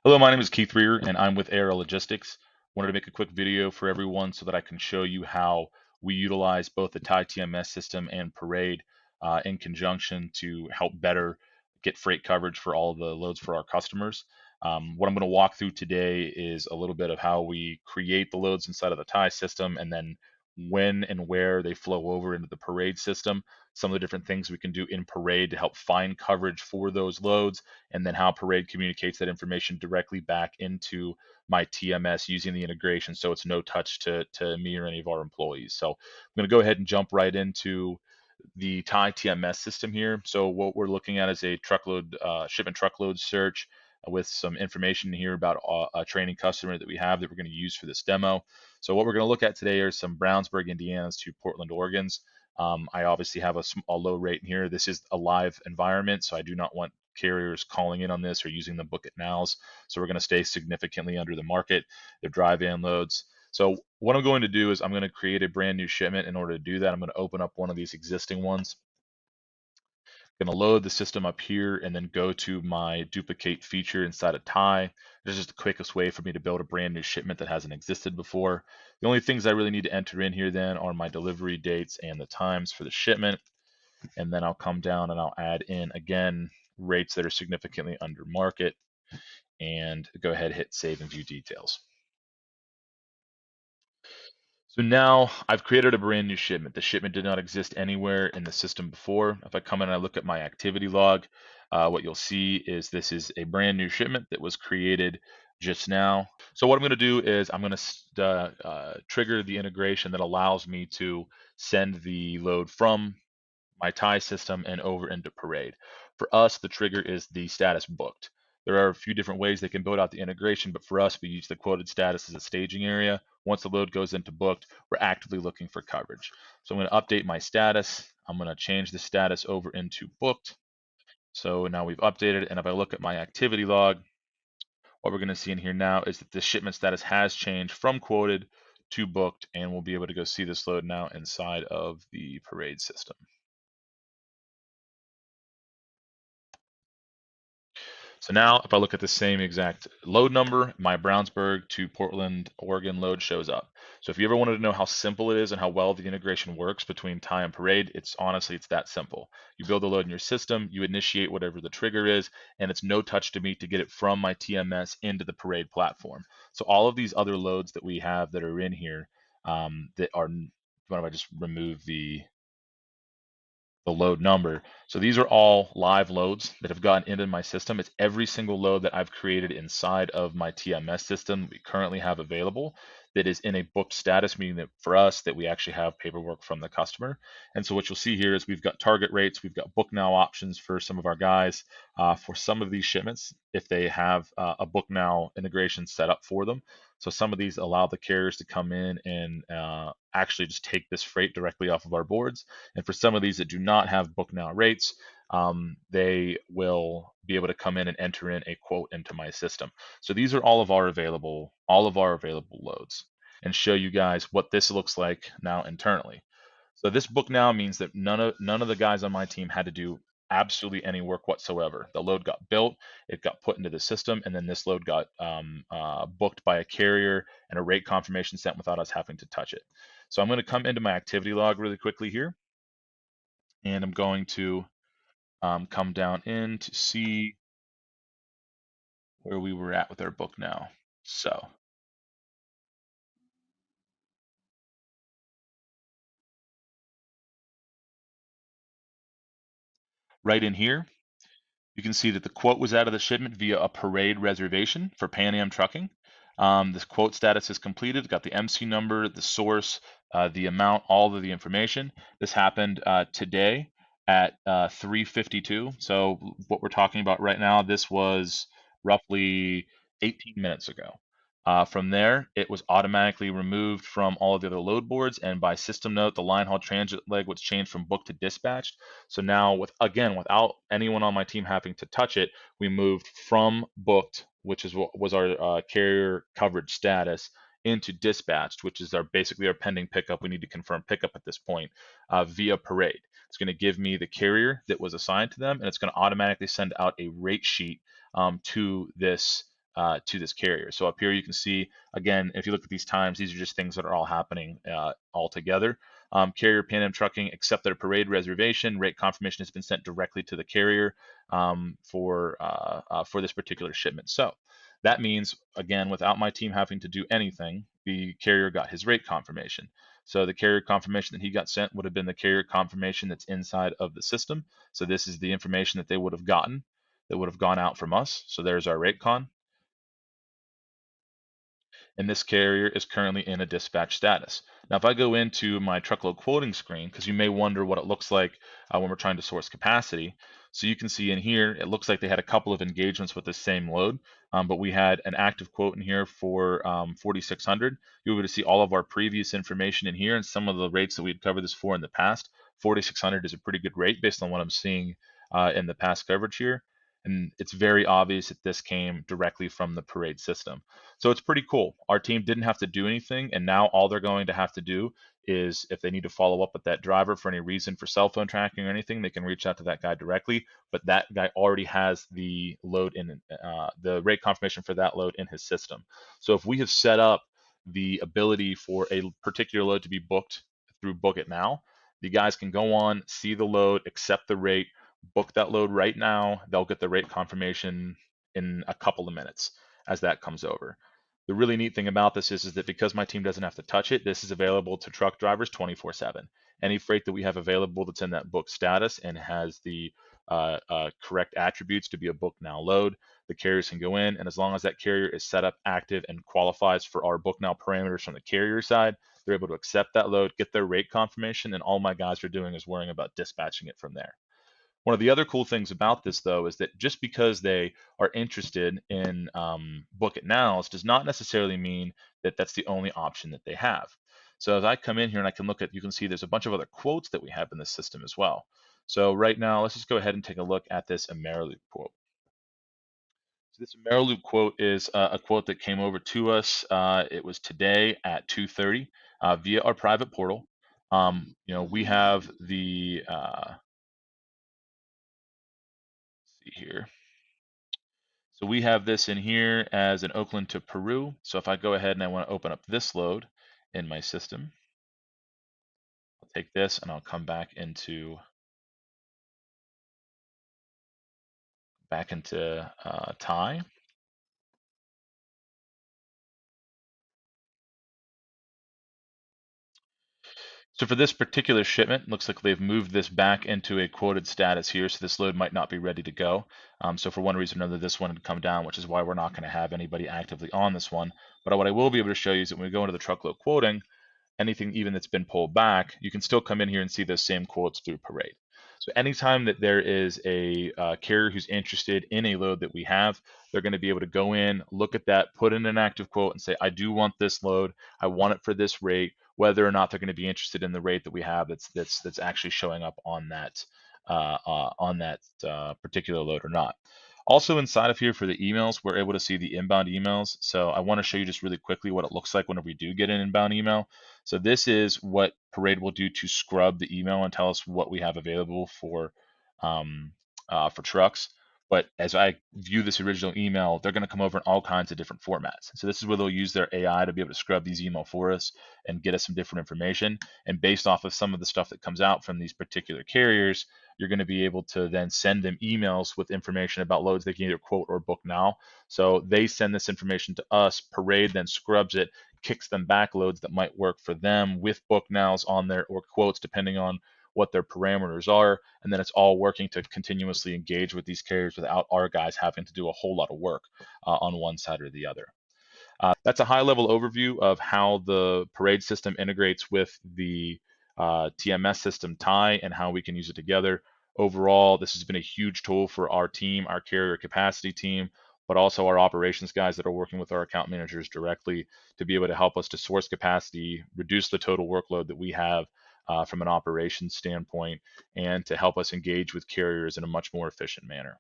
Hello, my name is Keith Rear, and I'm with AR Logistics. Wanted to make a quick video for everyone so that I can show you how we utilize both the TIE TMS system and Parade in conjunction to help better get freight coverage for all the loads for our customers. What I'm going to walk through today is a little bit of how we create the loads inside of the TIE system, and then when and where they flow over into the Parade system, some of the different things we can do in Parade to help find coverage for those loads, and then how Parade communicates that information directly back into my TMS using the integration, so it's no touch to me or any of our employees. So I'm going to go ahead and jump right into the TIE TMS system here. So what we're looking at is a truckload shipment truckload search with some information here about a training customer that we have that we're going to use for this demo. So what we're going to look at today are some Brownsburg, Indiana's to Portland, Oregon's. I obviously have a low rate in here. This is a live environment, so I do not want carriers calling in on this or using the book it nows. So we're going to stay significantly under the market. They're drive-in loads. So what I'm going to do is I'm going to create a brand new shipment. In order to do that, I'm going to open up one of these existing ones. I'm going to load the system up here and then go to my duplicate feature inside of TIE. This is just the quickest way for me to build a brand new shipment that hasn't existed before. The only things I really need to enter in here then are my delivery dates and the times for the shipment. And then I'll come down and I'll add in again rates that are significantly under market and go ahead, hit save and view details. So now I've created a brand new shipment. The shipment did not exist anywhere in the system before. If I come in and I look at my activity log, what you'll see is this is a brand new shipment that was created just now. So what I'm going to do is I'm going to trigger the integration that allows me to send the load from my TIE system and over into Parade. For us, the trigger is the status booked. There are a few different ways they can build out the integration, but for us, we use the quoted status as a staging area. Once the load goes into booked, we're actively looking for coverage. So I'm going to update my status. I'm going to change the status over into booked. So now we've updated, and if I look at my activity log, what we're going to see in here now is that the shipment status has changed from quoted to booked, and we'll be able to go see this load now inside of the Parade system. So now if I look at the same exact load number, my Brownsburg to Portland, Oregon load shows up. So if you ever wanted to know how simple it is and how well the integration works between TIE and Parade, it's honestly, it's that simple. You build a load in your system, you initiate whatever the trigger is, and it's no touch to me to get it from my TMS into the Parade platform. So all of these other loads that we have that are in here that are, what if I just remove the load number. So these are all live loads that have gotten into my system. It's every single load that I've created inside of my TMS system we currently have available that is in a booked status, meaning that for us that we actually have paperwork from the customer. And so what you'll see here is we've got target rates, we've got book now options for some of our guys for some of these shipments if they have a book now integration set up for them. So some of these allow the carriers to come in and actually just take this freight directly off of our boards. And for some of these that do not have book now rates, they will be able to come in and enter in a quote into my system. So these are all of our available loads, and show you guys what this looks like now internally. So this book now means that none of the guys on my team had to do absolutely any work whatsoever. The load got built, it got put into the system, and then this load got booked by a carrier and a rate confirmation sent without us having to touch it. So I'm going to come into my activity log really quickly here, and I'm going to come down in to see where we were at with our book now. So right in here, you can see that the quote was out of the shipment via a Parade reservation for Pan Am Trucking. This quote status is completed. Got the MC number, the source, the amount, all of the information. This happened today at 3:52. So what we're talking about right now, this was roughly 18 minutes ago. From there, it was automatically removed from all of the other load boards, and by system note, the line haul transit leg was changed from booked to dispatched. So now, without anyone on my team having to touch it, we moved from booked, which is what was our carrier coverage status, into dispatched, which is basically our pending pickup. We need to confirm pickup at this point via Parade. It's going to give me the carrier that was assigned to them, and it's going to automatically send out a rate sheet to this to this carrier. So up here you can see, again, if you look at these times, these are just things that are all happening all together. Carrier Pan Am Trucking accepted a parade reservation. Rate confirmation has been sent directly to the carrier for this particular shipment. So that means, again, without my team having to do anything, the carrier got his rate confirmation. So the carrier confirmation that he got sent would have been the carrier confirmation that's inside of the system. So this is the information that they would have gotten that would have gone out from us. So there's our rate con. And this carrier is currently in a dispatch status. Now, if I go into my truckload quoting screen, because you may wonder what it looks like when we're trying to source capacity. So you can see in here, it looks like they had a couple of engagements with the same load, but we had an active quote in here for 4,600. You'll be able to see all of our previous information in here and some of the rates that we'd covered this for in the past. 4,600 is a pretty good rate based on what I'm seeing in the past coverage here. And it's very obvious that this came directly from the parade system. So it's pretty cool. Our team didn't have to do anything, and now all they're going to have to do is if they need to follow up with that driver for any reason for cell phone tracking or anything, they can reach out to that guy directly. But that guy already has the load in the rate confirmation for that load in his system. So if we have set up the ability for a particular load to be booked through Book It Now, the guys can go on, see the load, accept the rate, book that load right now. They'll get the rate confirmation in a couple of minutes as that comes over. The really neat thing about this is that because my team doesn't have to touch it, this is available to truck drivers 24/7. Any freight that we have available that's in that book status and has the correct attributes to be a book now load, the carriers can go in, and as long as that carrier is set up, active, and qualifies for our book now parameters from the carrier side, they're able to accept that load, get their rate confirmation, and all my guys are doing is worrying about dispatching it from there. One of the other cool things about this, though, is that just because they are interested in Book It Nows does not necessarily mean that that's the only option that they have. So as I come in here and I can look at, you can see there's a bunch of other quotes that we have in the system as well. So right now, let's just go ahead and take a look at this Ameriloop quote. So this Ameriloop quote is a quote that came over to us. It was today at 2:30 via our private portal. We have the let's see here. So we have this in here as an Oakland to Peru. So if I go ahead and I want to open up this load in my system, I'll take this and I'll come back into Thai. So for this particular shipment, looks like they've moved this back into a quoted status here. So this load might not be ready to go. So for one reason or another, this one had come down, which is why we're not going to have anybody actively on this one. But what I will be able to show you is that when we go into the truckload quoting, anything even that's been pulled back, you can still come in here and see those same quotes through Parade. So anytime that there is a carrier who's interested in a load that we have, they're going to be able to go in, look at that, put in an active quote and say, I do want this load. I want it for this rate, whether or not they're going to be interested in the rate that we have that's actually showing up on that particular load or not. Also inside of here for the emails, we're able to see the inbound emails. So I want to show you just really quickly what it looks like whenever we do get an inbound email. So this is what Parade will do to scrub the email and tell us what we have available for trucks. But as I view this original email, they're going to come over in all kinds of different formats. So this is where they'll use their AI to be able to scrub these email for us and get us some different information. And based off of some of the stuff that comes out from these particular carriers, you're going to be able to then send them emails with information about loads they can either quote or book now. So they send this information to us, Parade then scrubs it, kicks them back loads that might work for them with book nows on there or quotes, depending on what their parameters are. And then it's all working to continuously engage with these carriers without our guys having to do a whole lot of work on one side or the other. That's a high level overview of how the Parade system integrates with the TMS system Thai and how we can use it together. Overall, this has been a huge tool for our team, our carrier capacity team, but also our operations guys that are working with our account managers directly to be able to help us to source capacity, reduce the total workload that we have from an operations standpoint, and to help us engage with carriers in a much more efficient manner.